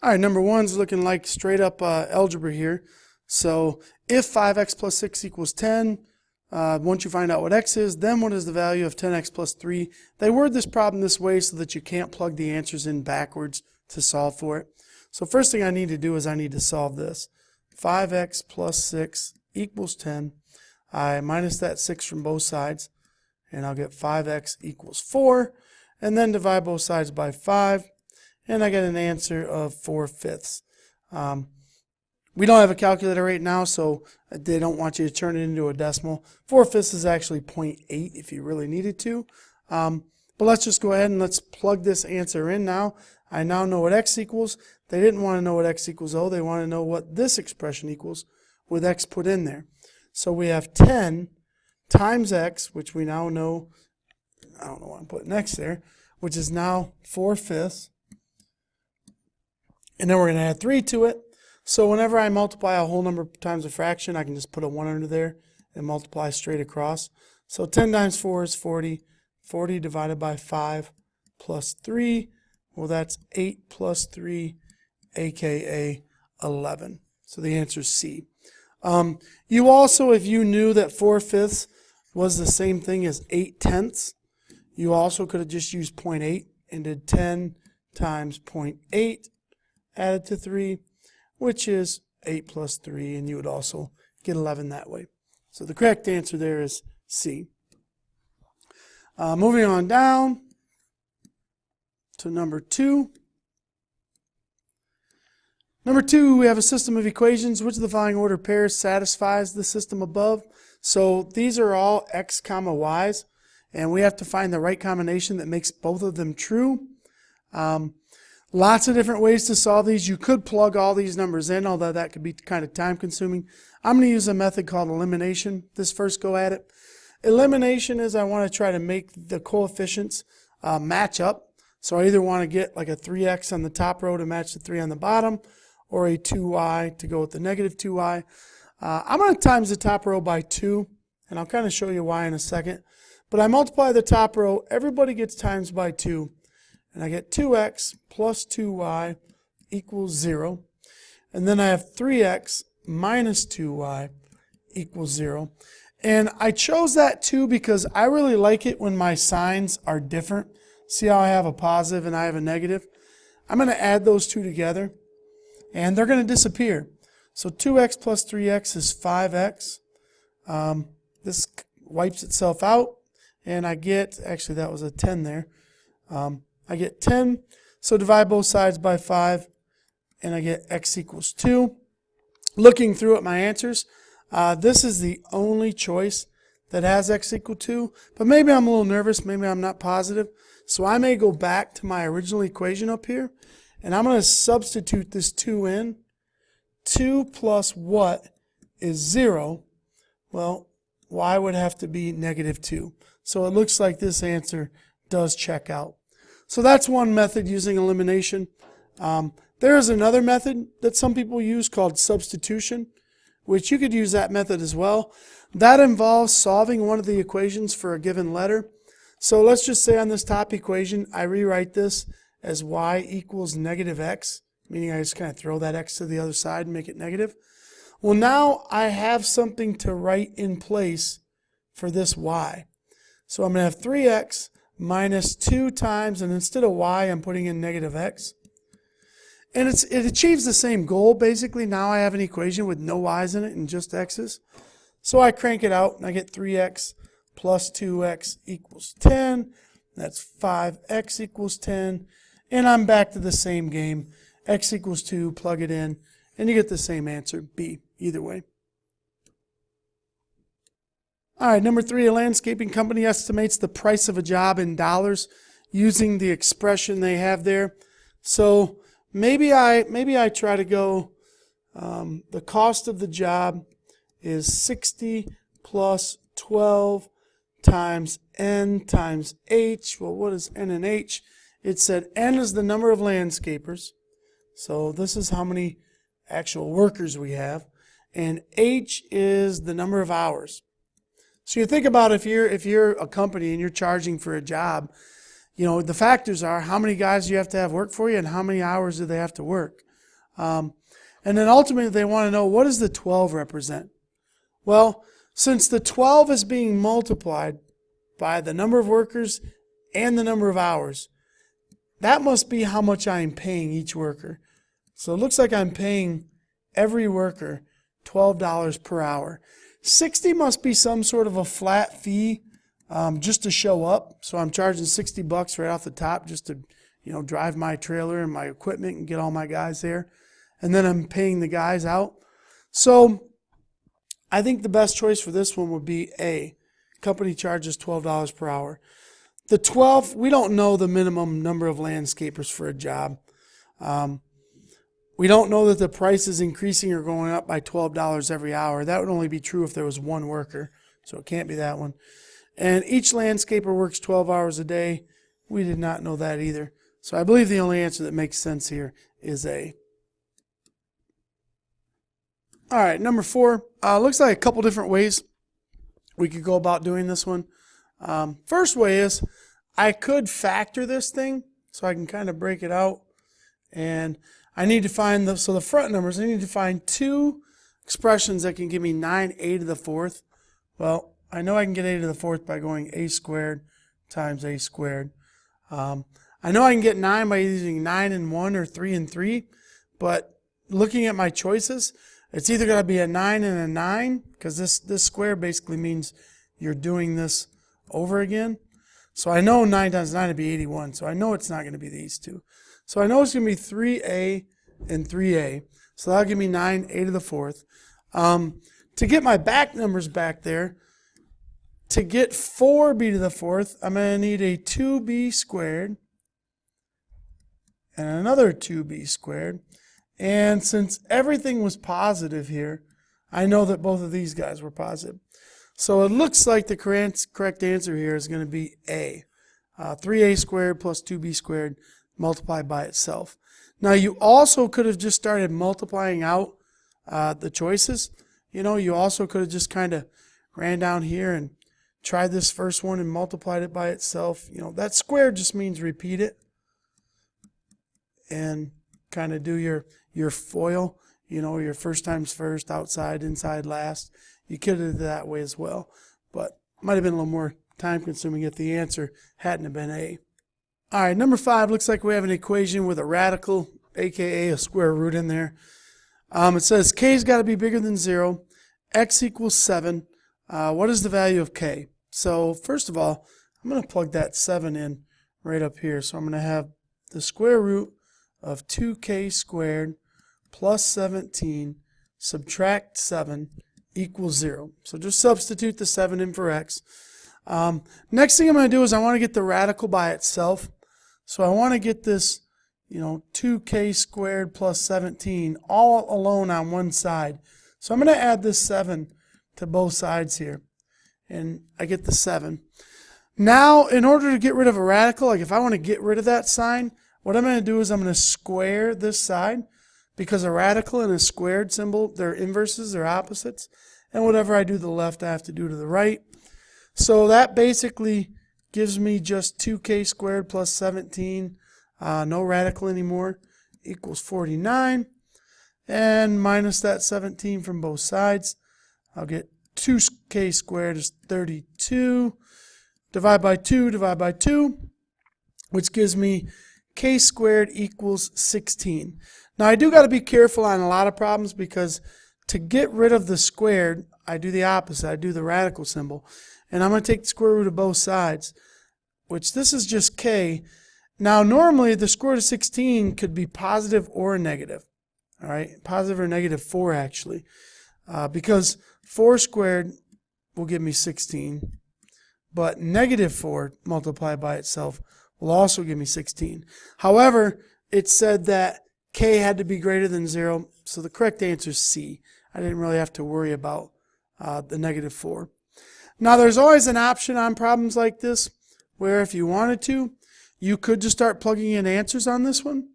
All right, number one's looking like straight up algebra here. So if 5x plus 6 equals 10, once you find out what x is, then what is the value of 10x plus 3? They word this problem this way so that you can't plug the answers in backwards to solve for it. So first thing I need to do is I need to solve this. 5x plus 6 equals 10. I minus that 6 from both sides, and I'll get 5x equals 4, and then divide both sides by 5, and I get an answer of 4/5. We don't have a calculator right now, so they don't want you to turn it into a decimal. 4/5 is actually 0.8 if you really needed to. But let's just go ahead and let's plug this answer in now. I now know what x equals. They didn't want to know what x equals though. They want to know what this expression equals with x put in there. So we have 10 times x, which we now know, I don't know why I'm putting x there, which is now 4/5. And then we're going to add 3 to it. So whenever I multiply a whole number times a fraction, I can just put a 1 under there and multiply straight across. So 10 times 4 is 40. 40 divided by 5 plus 3. Well, that's 8 plus 3, aka 11. So the answer is C. You also, if you knew that 4/5 was the same thing as 8/10, you also could have just used 0.8 and did 10 times 0.8 added to 3, which is 8 plus 3, and you would also get 11 that way. So the correct answer there is C. Moving on down to number 2. Number 2, we have a system of equations. Which of the following ordered pairs satisfies the system above? So these are all x comma y's, and we have to find the right combination that makes both of them true. Lots of different ways to solve these. You could plug all these numbers in, although that could be kind of time consuming. I'm going to use a method called elimination. This first go at it. Elimination is I want to try to make the coefficients match up. So I either want to get like a 3x on the top row to match the 3 on the bottom, or a 2y to go with the negative 2y. I'm going to times the top row by 2, and I'll kind of show you why in a second. But I multiply the top row, everybody gets times by 2. And I get 2x plus 2y equals 0. And then I have 3x minus 2y equals 0. And I chose that 2 because I really like it when my signs are different. See how I have a positive and I have a negative? I'm going to add those two together, and they're going to disappear. So 2x plus 3x is 5x. This wipes itself out, and I get, actually that was a 10 there. I get 10, so divide both sides by 5, and I get x equals 2. Looking through at my answers, this is the only choice that has x equal 2, but maybe I'm a little nervous, maybe I'm not positive, so I may go back to my original equation up here, and I'm going to substitute this 2 in. 2 plus what is 0? Well, y would have to be negative 2. So it looks like this answer does check out. So that's one method using elimination. There is another method that some people use called substitution, which you could use that method as well. That involves solving one of the equations for a given letter. So let's just say on this top equation, I rewrite this as y equals negative x, meaning I just kind of throw that x to the other side and make it negative. Well, now I have something to write in place for this y. So I'm going to have 3x minus 2 times, and instead of y, I'm putting in negative x. And it achieves the same goal. Basically, now I have an equation with no y's in it and just x's. So I crank it out, and I get 3x plus 2x equals 10. That's 5x equals 10. And I'm back to the same game. X equals 2, plug it in, and you get the same answer, B, either way. All right, number 3, a landscaping company estimates the price of a job in dollars using the expression they have there. So maybe I try to go, the cost of the job is 60 plus 12 times N times H. Well, what is N and H? It said N is the number of landscapers. So this is how many actual workers we have. And H is the number of hours. So you think about if you're a company and you're charging for a job, you know, the factors are how many guys you have to have work for you and how many hours do they have to work. And then ultimately they want to know, what does the 12 represent? Well, since the 12 is being multiplied by the number of workers and the number of hours, that must be how much I'm paying each worker. So it looks like I'm paying every worker $12 per hour. 60 must be some sort of a flat fee just to show up. So I'm charging $60 right off the top just to, drive my trailer and my equipment and get all my guys there. And then I'm paying the guys out. So I think the best choice for this one would be A. Company charges $12 per hour. The 12, we don't know the minimum number of landscapers for a job. We don't know that the price is increasing or going up by $12 every hour. That would only be true if there was one worker, so it can't be that one. And each landscaper works 12 hours a day. We did not know that either. So I believe the only answer that makes sense here is A. All right, number 4. Looks like a couple different ways we could go about doing this one. First way is I could factor this thing, so I can kind of break it out. And I need to find the front numbers. I need to find 2 expressions that can give me 9a to the 4th. Well, I know I can get a to the 4th by going a squared times a squared. I know I can get 9 by using 9 and 1 or 3 and 3, but looking at my choices, it's either going to be a 9 and a 9, because this square basically means you're doing this over again. So I know 9 times 9 would be 81, so I know it's not going to be these two. So I know it's going to be 3a and 3a, so that'll give me 9a to the 4th. To get my back numbers back there, to get 4b to the 4th, I'm going to need a 2b squared and another 2b squared. And since everything was positive here, I know that both of these guys were positive. So it looks like the correct answer here is going to be A. 3a squared plus 2b squared multiplied by itself. Now you also could have just started multiplying out the choices. You also could have just kind of ran down here and tried this first one and multiplied it by itself. That square just means repeat it and kind of do your FOIL, your first times first, outside, inside, last. You could have did it that way as well, but it might have been a little more time consuming if the answer hadn't have been A. All right, number 5 looks like we have an equation with a radical, aka a square root in there. It says k's got to be bigger than 0, x equals 7. What is the value of k? So first of all, I'm going to plug that 7 in right up here. So I'm going to have the square root of 2k squared plus 17 subtract 7 equals 0. So just substitute the 7 in for x. Next thing I'm going to do is I want to get the radical by itself. So I want to get this, 2k squared plus 17 all alone on one side. So I'm going to add this 7 to both sides here. And I get the 7. Now, in order to get rid of a radical, like if I want to get rid of that sign, what I'm going to do is I'm going to square this side, because a radical and a squared symbol, they're inverses, they're opposites. And whatever I do to the left, I have to do to the right. So that basically gives me just 2k squared plus 17, no radical anymore, equals 49. And minus that 17 from both sides, I'll get 2k squared is 32. Divide by 2, which gives me k squared equals 16. Now I do got to be careful on a lot of problems, because to get rid of the squared, I do the opposite. I do the radical symbol. And I'm going to take the square root of both sides, which this is just k. Now normally the square root of 16 could be positive or negative. All right, positive or negative 4 actually, because 4 squared will give me 16. But negative 4 multiplied by itself will also give me 16. However, it said that k had to be greater than 0, so the correct answer is C. I didn't really have to worry about the negative 4. Now there's always an option on problems like this where if you wanted to, you could just start plugging in answers on this one.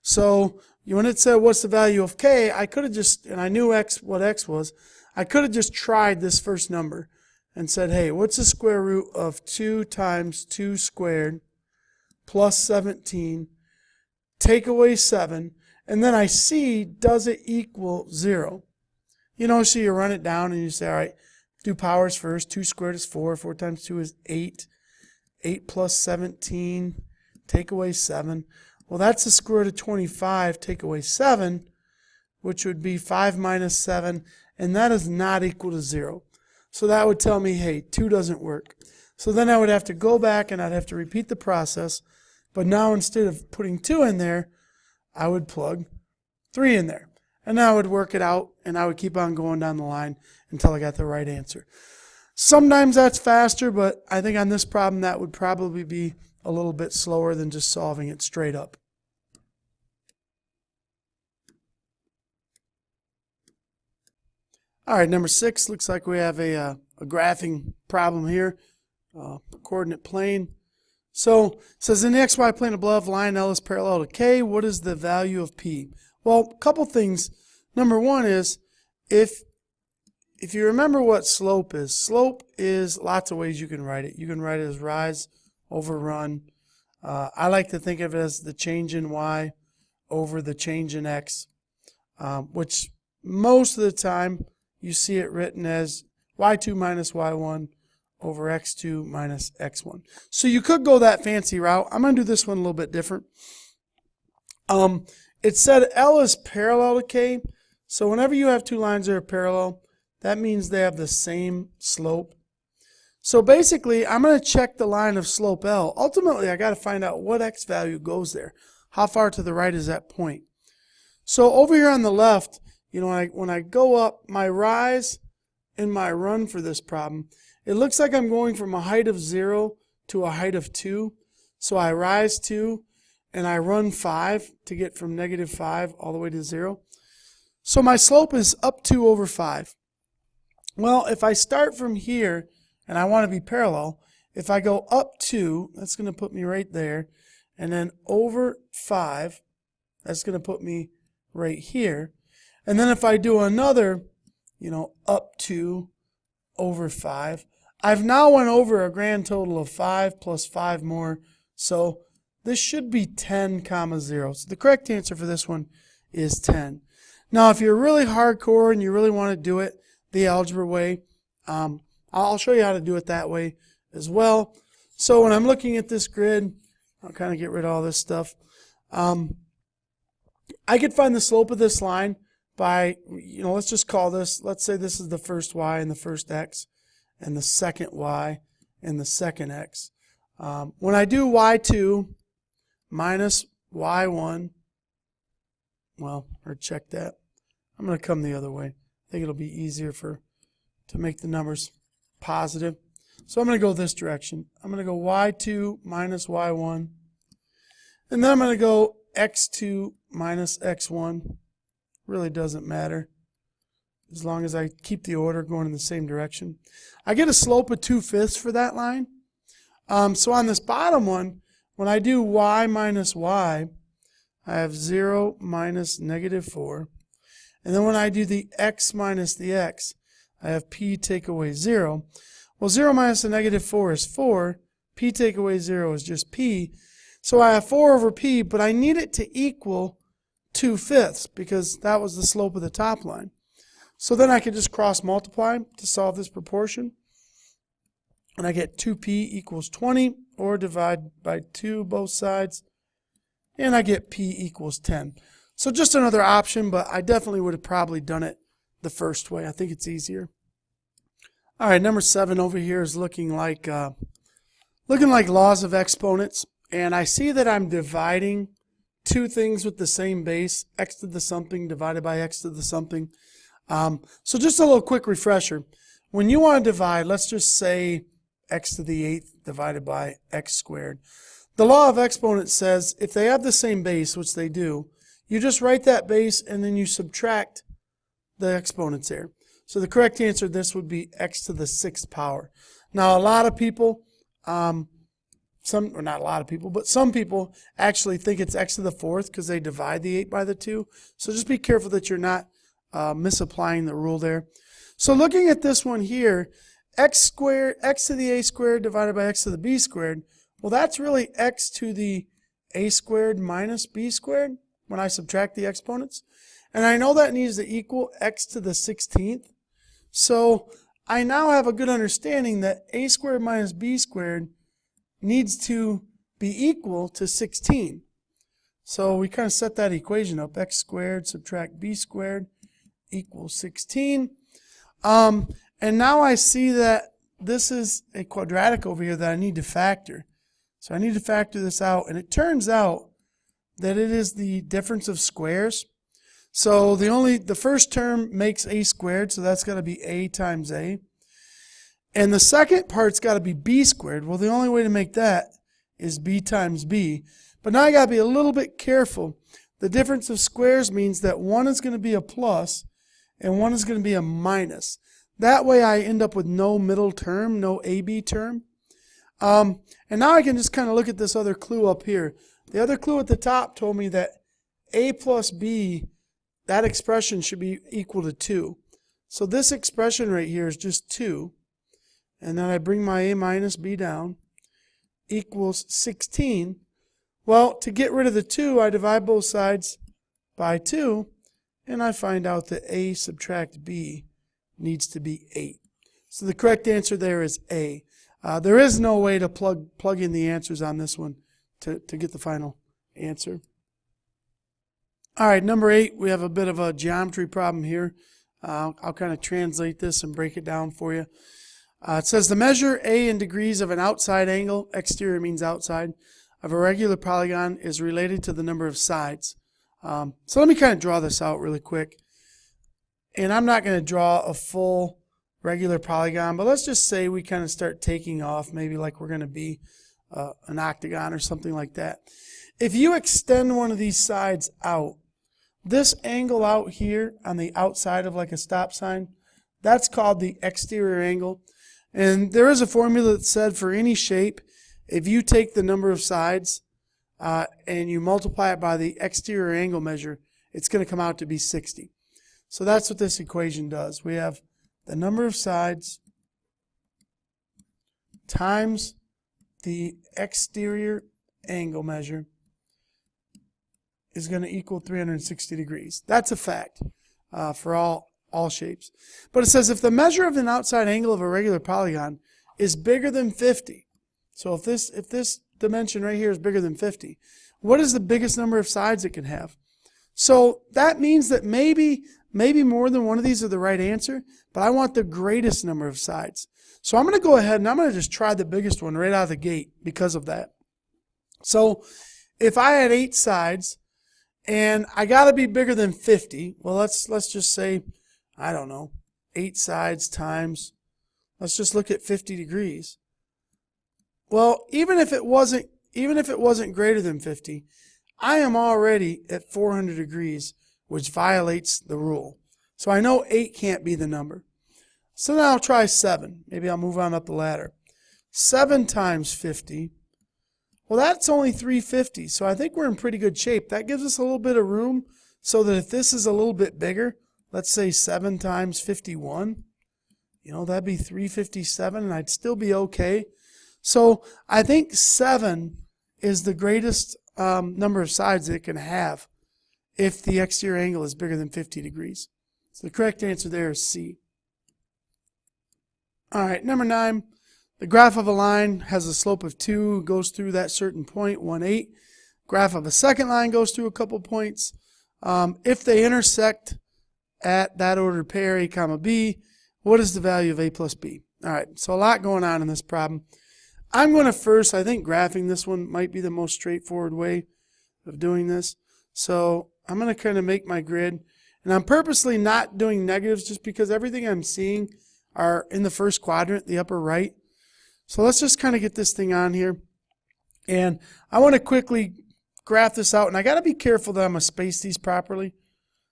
So when it said what's the value of k, I could have just, and I knew what x was, I could have just tried this first number and said, hey, what's the square root of 2 times 2 squared plus 17, take away 7, and then I see, does it equal 0? You know, so you run it down and you say, all right, do powers first. 2 squared is 4. 4 times 2 is 8. 8 plus 17, take away 7. Well, that's the square root of 25, take away 7, which would be 5 minus 7, and that is not equal to 0. So that would tell me, hey, 2 doesn't work. So then I would have to go back and I'd have to repeat the process, but now instead of putting 2 in there, I would plug 3 in there. And I would work it out, and I would keep on going down the line until I got the right answer. Sometimes that's faster, but I think on this problem that would probably be a little bit slower than just solving it straight up. All right, number 6, looks like we have a graphing problem here, coordinate plane. So it says in the xy plane above, line L is parallel to K. What is the value of P? Well, a couple things. Number one is, if you remember what slope is lots of ways you can write it. You can write it as rise over run. I like to think of it as the change in y over the change in x, which most of the time you see it written as y2 minus y1 over x2 minus x1. So you could go that fancy route. I'm going to do this one a little bit different. It said L is parallel to K. So whenever you have two lines that are parallel, that means they have the same slope. So basically, I'm going to check the line of slope L. Ultimately, I got to find out what x value goes there. How far to the right is that point? So over here on the left, you know, when I go up, my rise and my run for this problem, it looks like I'm going from a height of 0 to a height of 2. So I rise 2 and I run 5 to get from negative 5 all the way to 0. So my slope is up 2 over 5. Well, if I start from here and I want to be parallel, if I go up 2, that's going to put me right there, and then over 5, that's going to put me right here. And then if I do another, you know, up 2 over 5, I've now went over a grand total of 5 plus 5 more. So this should be 10, 0. So the correct answer for this one is 10. Now, if you're really hardcore and you really want to do it the algebra way, I'll show you how to do it that way as well. So when I'm looking at this grid, I'll kind of get rid of all this stuff. I could find the slope of this line by, you know, let's just call this, let's say this is the first y and the first x, and the second y and the second x. When I do y2 minus y1, well, or check that. I'm going to come the other way. I think it'll be easier to make the numbers positive. So I'm going to go this direction. I'm going to go y2 minus y1. And then I'm going to go x2 minus x1. Really doesn't matter as long as I keep the order going in the same direction. I get a slope of 2/5 for that line. So on this bottom one, when I do y minus y, I have 0 minus negative 4. And then when I do the x minus the x, I have p take away 0. Well, 0 minus the negative 4 is 4. P take away 0 is just p. So I have 4 over p, but I need it to equal 2/5 because that was the slope of the top line. So then I could just cross multiply to solve this proportion. And I get 2p equals 20, or divide by 2 both sides. And I get p equals 10. So just another option, but I definitely would have probably done it the first way. I think it's easier. All right, number 7 over here is looking like laws of exponents. And I see that I'm dividing two things with the same base, x to the something divided by x to the something. So just a little quick refresher. When you want to divide, let's just say x to the 8th divided by x squared. The law of exponents says if they have the same base, which they do, you just write that base and then you subtract the exponents there. So the correct answer to this would be x to the 6th power. Now a lot of people, or not a lot of people, but some people actually think it's x to the 4th because they divide the 8 by the 2. So just be careful that you're not misapplying the rule there. So looking at this one here, x to the a squared divided by x to the b squared, well, that's really x to the a squared minus b squared. when I subtract the exponents. And I know that needs to equal x to the 16th. So I now have a good understanding that a squared minus b squared needs to be equal to 16. So we kind of set that equation up. X squared subtract b squared equals 16. And now I see that this is a quadratic over here that I need to factor. So I need to factor this out. And it turns out that it is the difference of squares. So the first term makes a squared, so that's got to be a times a. And the second part's got to be b squared. Well, the only way to make that is b times b. But now I got to be a little bit careful. The difference of squares means that one is going to be a plus and one is going to be a minus. That way I end up with no middle term, no AB term. And now I can just kind of look at this other clue up here. The other clue at the top told me that a plus b, that expression should be equal to 2. So this expression right here is just 2. And then I bring my a minus b down, equals 16. Well, to get rid of the 2, I divide both sides by 2, and I find out that a subtract b needs to be 8. So the correct answer there is A. There is no way to plug in the answers on this one to get the final answer. All right, number 8, we have a bit of a geometry problem here. I'll kind of translate this and break it down for you. It says the measure A in degrees of an outside angle, exterior means outside, of a regular polygon is related to the number of sides. So let me kind of draw this out really quick. And I'm not going to draw a full regular polygon, but let's just say we kind of start taking off, maybe like we're going to be an octagon or something like that. If you extend one of these sides out, this angle out here on the outside of like a stop sign, that's called the exterior angle. And there is a formula that said for any shape, if you take the number of sides and you multiply it by the exterior angle measure, it's going to come out to be 60. So that's what this equation does. We have the number of sides times the exterior angle measure is going to equal 360 degrees. That's a fact for all shapes. But it says if the measure of an outside angle of a regular polygon is bigger than 50, so if this dimension right here is bigger than 50, what is the biggest number of sides it can have? So that means that maybe more than one of these are the right answer, but I want the greatest number of sides. So I'm going to go ahead and I'm going to just try the biggest one right out of the gate because of that. So if I had 8 sides and I got to be bigger than 50, well, let's just say, I don't know, 8 sides times, let's just look at 50 degrees. Well, even if it wasn't greater than 50, I am already at 400 degrees, which violates the rule. So I know 8 can't be the number. So now I'll try 7. Maybe I'll move on up the ladder. 7 times 50. Well, that's only 350, so I think we're in pretty good shape. That gives us a little bit of room so that if this is a little bit bigger, let's say 7 times 51, that'd be 357, and I'd still be okay. So I think 7 is the greatest number of sides it can have if the exterior angle is bigger than 50 degrees. So the correct answer there is C. All right, number 9. The graph of a line has a slope of 2, goes through that certain point, 1, 8. Graph of a second line goes through a couple points. If they intersect at that ordered pair, A comma B, what is the value of A plus B? All right, so a lot going on in this problem. I'm going to first, I think graphing this one might be the most straightforward way of doing this. So I'm going to kind of make my grid. And I'm purposely not doing negatives just because everything I'm seeing are in the first quadrant, the upper right. So let's just kind of get this thing on here. And I want to quickly graph this out. And I got to be careful that I'm going to space these properly.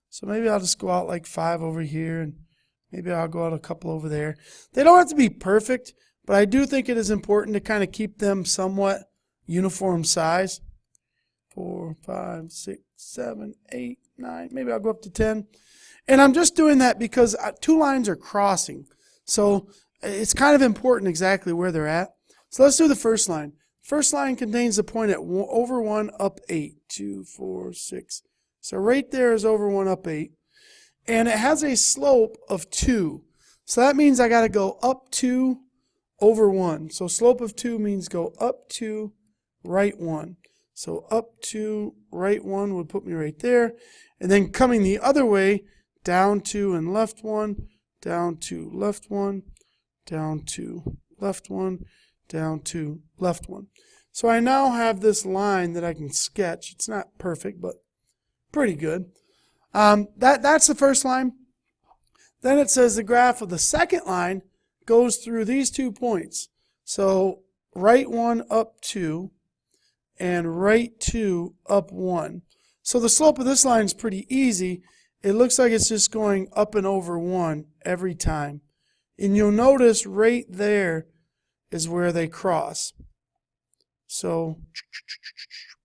So maybe I'll just go out like 5 over here. And maybe I'll go out a couple over there. They don't have to be perfect, but I do think it is important to kind of keep them somewhat uniform size. 4, 5, 6, 7, 8, 9. Maybe I'll go up to 10. And I'm just doing that because 2 lines are crossing. So it's kind of important exactly where they're at. So let's do the first line. First line contains the point at over 1, up 8. 2, 4, 6, So right there is over 1 up 8. And it has a slope of 2. So that means I got to go up 2 over 1. So slope of 2 means go up 2, right 1. So up 2, right 1 would put me right there. And then coming the other way, down 2 and left 1, down 2, left 1, down 2, left 1, down 2, left 1. So I now have this line that I can sketch. It's not perfect, but pretty good. That's the first line. Then it says the graph of the second line goes through these 2 points. So right 1 up 2 and right 2 up 1. So the slope of this line is pretty easy. It looks like it's just going up and over 1 every time. And you'll notice right there is where they cross. So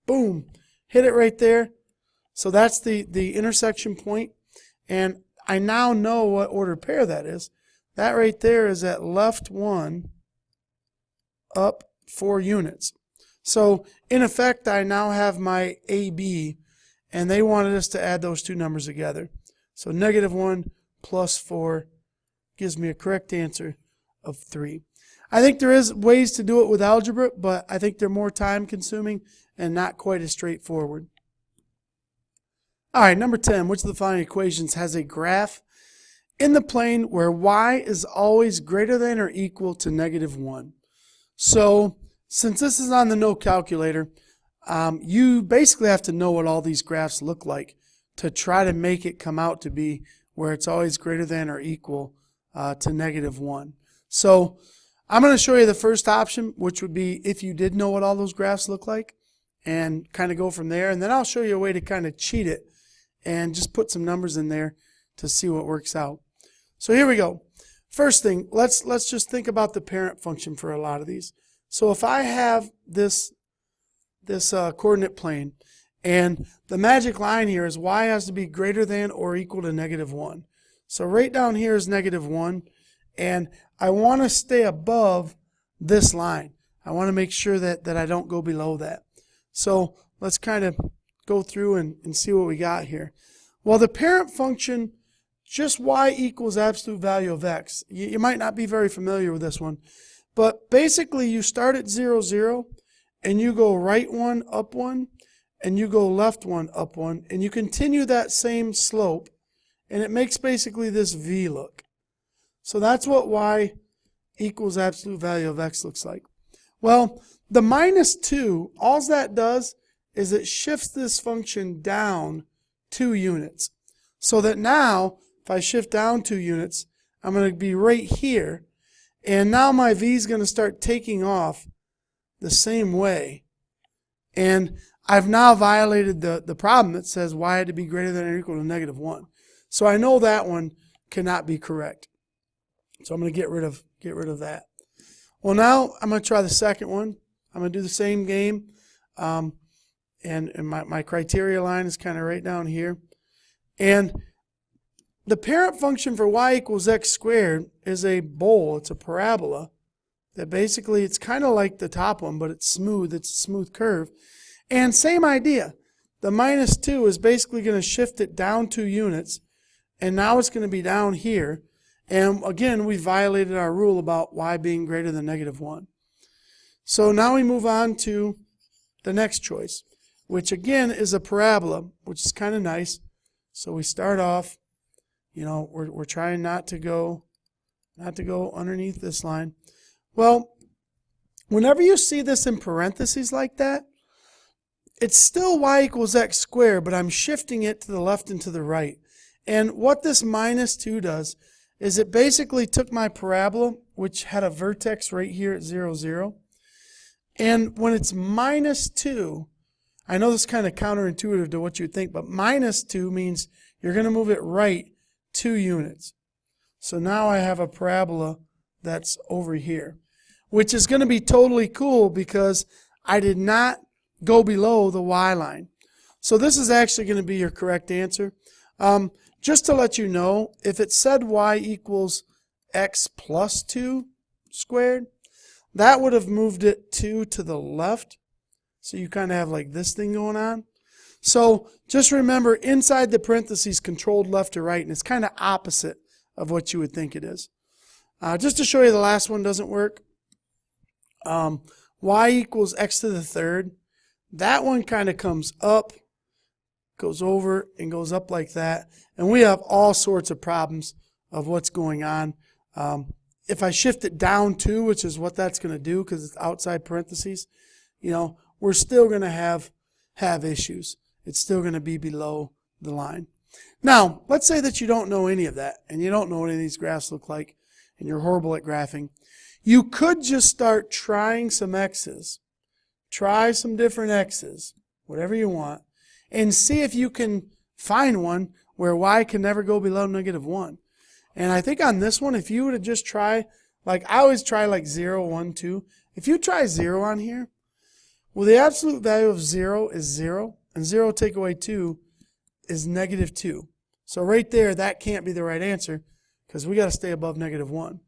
boom, hit it right there. So that's the intersection point, and I now know what ordered pair that is. That right there is at left 1 up 4 units. So in effect, I now have my AB, and they wanted us to add those 2 numbers together. So -1 plus 4 gives me a correct answer of 3. I think there is ways to do it with algebra, but I think they're more time consuming and not quite as straightforward. All right, number 10, which of the following equations has a graph in the plane where y is always greater than or equal to -1? So since this is on the no calculator, you basically have to know what all these graphs look like to try to make it come out to be where it's always greater than or equal to -1. So I'm going to show you the first option, which would be if you did know what all those graphs look like, and kind of go from there. And then I'll show you a way to kind of cheat it and just put some numbers in there to see what works out. So here we go. First thing, let's just think about the parent function for a lot of these. So if I have this coordinate plane, and the magic line here is y has to be greater than or equal to -1. So right down here is -1, and I want to stay above this line. I want to make sure that I don't go below that. So let's kind of go through and see what we got here. Well, the parent function, just y equals absolute value of x. You might not be very familiar with this one, but basically you start at 0, 0, and you go right 1, up 1, and you go left 1, up 1, and you continue that same slope, and it makes basically this V look. So that's what y equals absolute value of x looks like. Well, the -2, all that does is it shifts this function down 2 units. So that now, if I shift down 2 units, I'm going to be right here. And now my V is going to start taking off the same way. And I've now violated the problem that says y had to be greater than or equal to -1. So I know that one cannot be correct. So I'm going to get rid of that. Well, now I'm going to try the second one. I'm going to do the same game. And my criteria line is kind of right down here. And the parent function for y equals x squared is a bowl. It's a parabola that basically, it's kind of like the top one, but it's smooth. It's a smooth curve. And same idea. The -2 is basically going to shift it down 2 units. And now it's going to be down here. And again, we violated our rule about y being greater than -1. So now we move on to the next choice, which again is a parabola, which is kind of nice. So we start off, you know, we're trying not to go underneath this line. Well, whenever you see this in parentheses like that, it's still y equals x squared, but I'm shifting it to the left and to the right. And what this -2 does is it basically took my parabola, which had a vertex right here at 0, 0. And when it's -2, I know this is kind of counterintuitive to what you would think, but -2 means you're going to move it right 2 units. So now I have a parabola that's over here, which is going to be totally cool because I did not go below the y line. So this is actually going to be your correct answer. Just to let you know, if it said y equals x plus 2 squared, that would have moved it 2 to the left. So you kind of have like this thing going on. So just remember, inside the parentheses, controlled left to right, and it's kind of opposite of what you would think it is. Just to show you the last one doesn't work. Y equals x to the third. That one kind of comes up, goes over, and goes up like that. And we have all sorts of problems of what's going on. If I shift it down 2, which is what that's going to do because it's outside parentheses, we're still going to have issues. It's still going to be below the line. Now, let's say that you don't know any of that, and you don't know what any of these graphs look like, and you're horrible at graphing. You could just start trying some x's. Try some different x's, whatever you want, and see if you can find one where y can never go below -1. And I think on this one, if you were to just try, like I always try like 0, 1, 2. If you try 0 on here, well, the absolute value of 0 is 0, and 0 take away 2 is -2. So right there, that can't be the right answer because we got to stay above -1.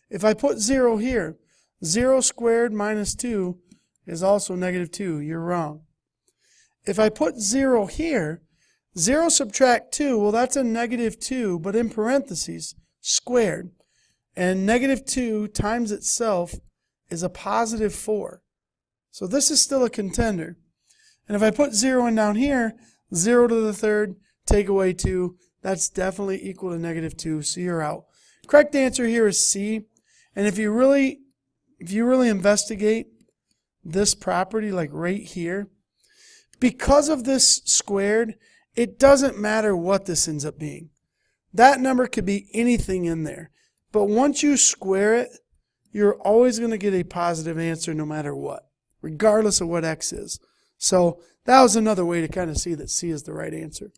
If I put 0 here, 0 squared minus 2 is also -2. You're wrong. If I put 0 here, 0 subtract 2, well, that's a -2, but in parentheses, squared. And -2 times itself is a +4. So this is still a contender. And if I put 0 in down here, 0 to the third, take away 2, that's definitely equal to -2, so you're out. Correct answer here is C. And if you really investigate this property, like right here, because of this squared, it doesn't matter what this ends up being. That number could be anything in there. But once you square it, you're always going to get a positive answer no matter what, regardless of what x is. So that was another way to kind of see that C is the right answer.